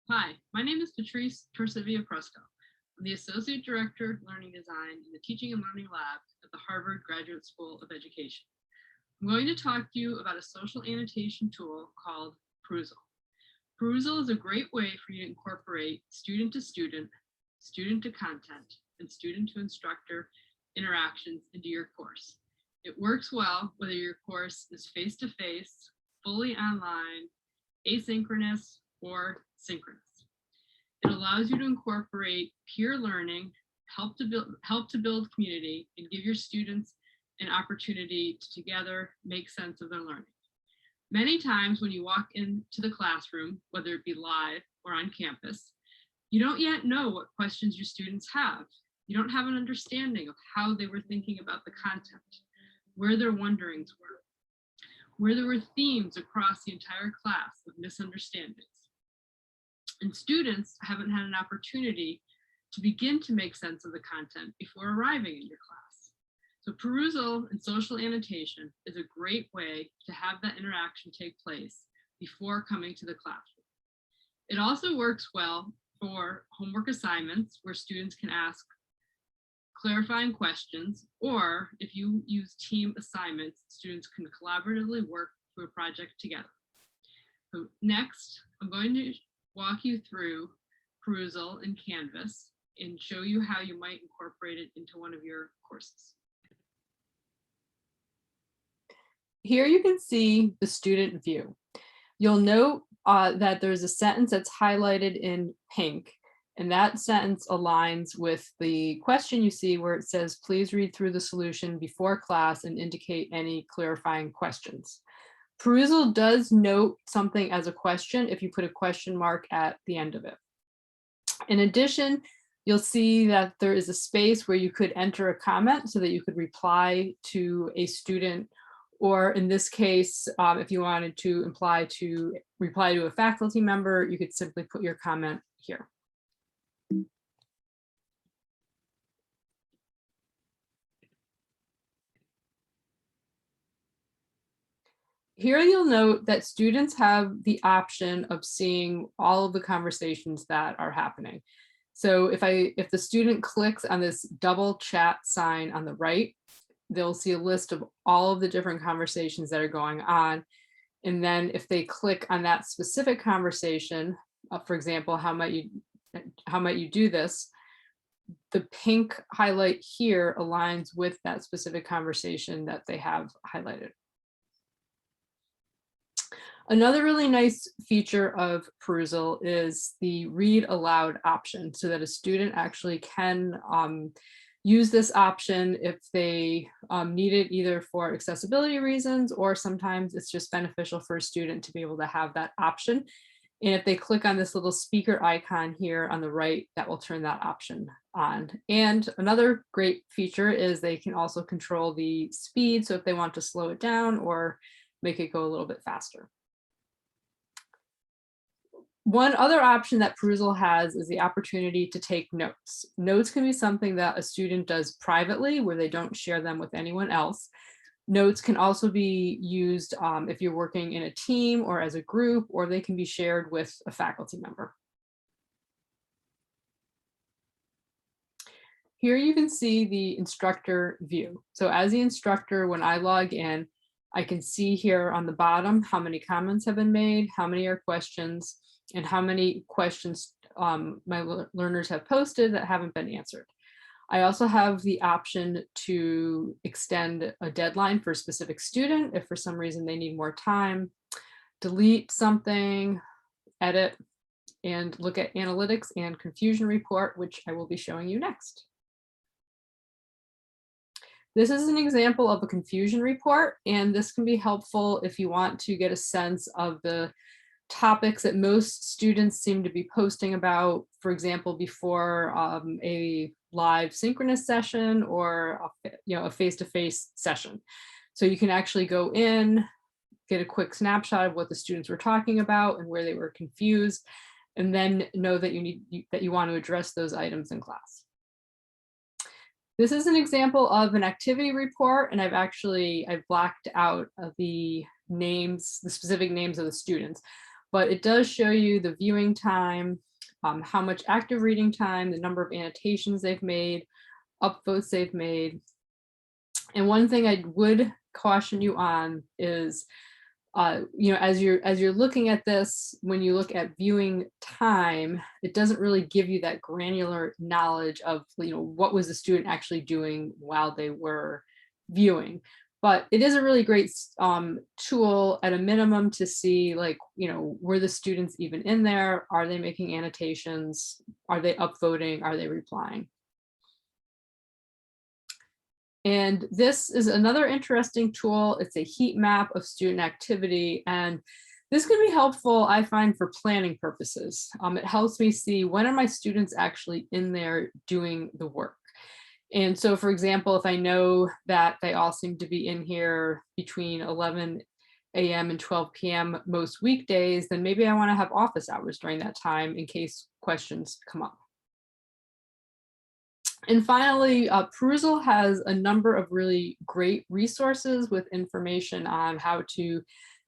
Hi, my name is TPSE Perusall. I'm the Associate Director of Learning Design in the Teaching and Learning Lab at the Harvard Graduate School of Education. I'm going to talk to you about a social annotation tool called Perusall. Perusall is a great way for you to incorporate student to content, and student to instructor interactions into your course. It works well whether your course is face-to-face, fully online, asynchronous, or synchronous. It allows you to incorporate peer learning, help to build community, and give your students an opportunity to together make sense of their learning. Many times when you walk into the classroom, whether it be live or on campus, you don't yet know what questions your students have. You don't have an understanding of how they were thinking about the content, where their wonderings were, where there were themes across the entire class of misunderstandings. And students haven't had an opportunity to begin to make sense of the content before arriving in your class. So Perusall and social annotation is a great way to have that interaction take place before coming to the classroom. It also works well for homework assignments where students can ask clarifying questions, or if you use team assignments, students can collaboratively work through a project together. So next, I'm going to walk you through Perusall and Canvas and show you how you might incorporate it into one of your courses. Here you can see the student view. You'll note that there's a sentence that's highlighted in pink, and that sentence aligns with the question you see where it says, please read through the solution before class and indicate any clarifying questions. Perusall does note something as a question if you put a question mark at the end of it. In addition, you'll see that there is a space where you could enter a comment so that you could reply to a student, or in this case, if you wanted to reply to a faculty member, you could simply put your comment here. Here you'll note that students have the option of seeing all of the conversations that are happening. So if the student clicks on this double chat sign on the right, they'll see a list of all of the different conversations that are going on. And then if they click on that specific conversation, for example, how might you do this? The pink highlight here aligns with that specific conversation that they have highlighted. Another really nice feature of Perusall is the read aloud option, so that a student actually can use this option if they need it, either for accessibility reasons, or sometimes it's just beneficial for a student to be able to have that option. And if they click on this little speaker icon here on the right, that will turn that option on. And another great feature is they can also control the speed. So if they want to slow it down or make it go a little bit faster. One other option that Perusall has is the opportunity to take notes. Notes can be something that a student does privately where they don't share them with anyone else. Notes can also be used if you're working in a team or as a group, or they can be shared with a faculty member. Here you can see the instructor view. So as the instructor, when I log in, I can see here on the bottom how many comments have been made, how many are questions, and how many questions my learners have posted that haven't been answered. I also have the option to extend a deadline for a specific student if for some reason they need more time, delete something, edit, and look at analytics and confusion report, which I will be showing you next. This is an example of a confusion report, and this can be helpful if you want to get a sense of the topics that most students seem to be posting about, for example, before a live synchronous session or a face-to-face session. So you can actually go in, get a quick snapshot of what the students were talking about and where they were confused, and then know that you want to address those items in class. This is an example of an activity report, and I've blacked out the specific names of the students. but it does show you the viewing time, how much active reading time, the number of annotations they've made, upvotes they've made. And one thing I would caution you on is, as you're looking at this, when you look at viewing time, it doesn't really give you that granular knowledge of, what was the student actually doing while they were viewing. But it is a really great tool at a minimum to see, were the students even in there? Are they making annotations? Are they upvoting? Are they replying? And this is another interesting tool. It's a heat map of student activity. And this can be helpful, I find, for planning purposes. It helps me see, when are my students actually in there doing the work? And so, for example, if I know that they all seem to be in here between 11 a.m. and 12 p.m. most weekdays, then maybe I want to have office hours during that time in case questions come up. And finally, Perusall has a number of really great resources with information on how to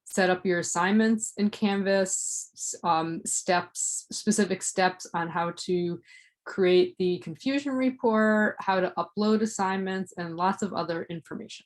set up your assignments in Canvas, specific steps on how to create the confusion report, how to upload assignments, and lots of other information.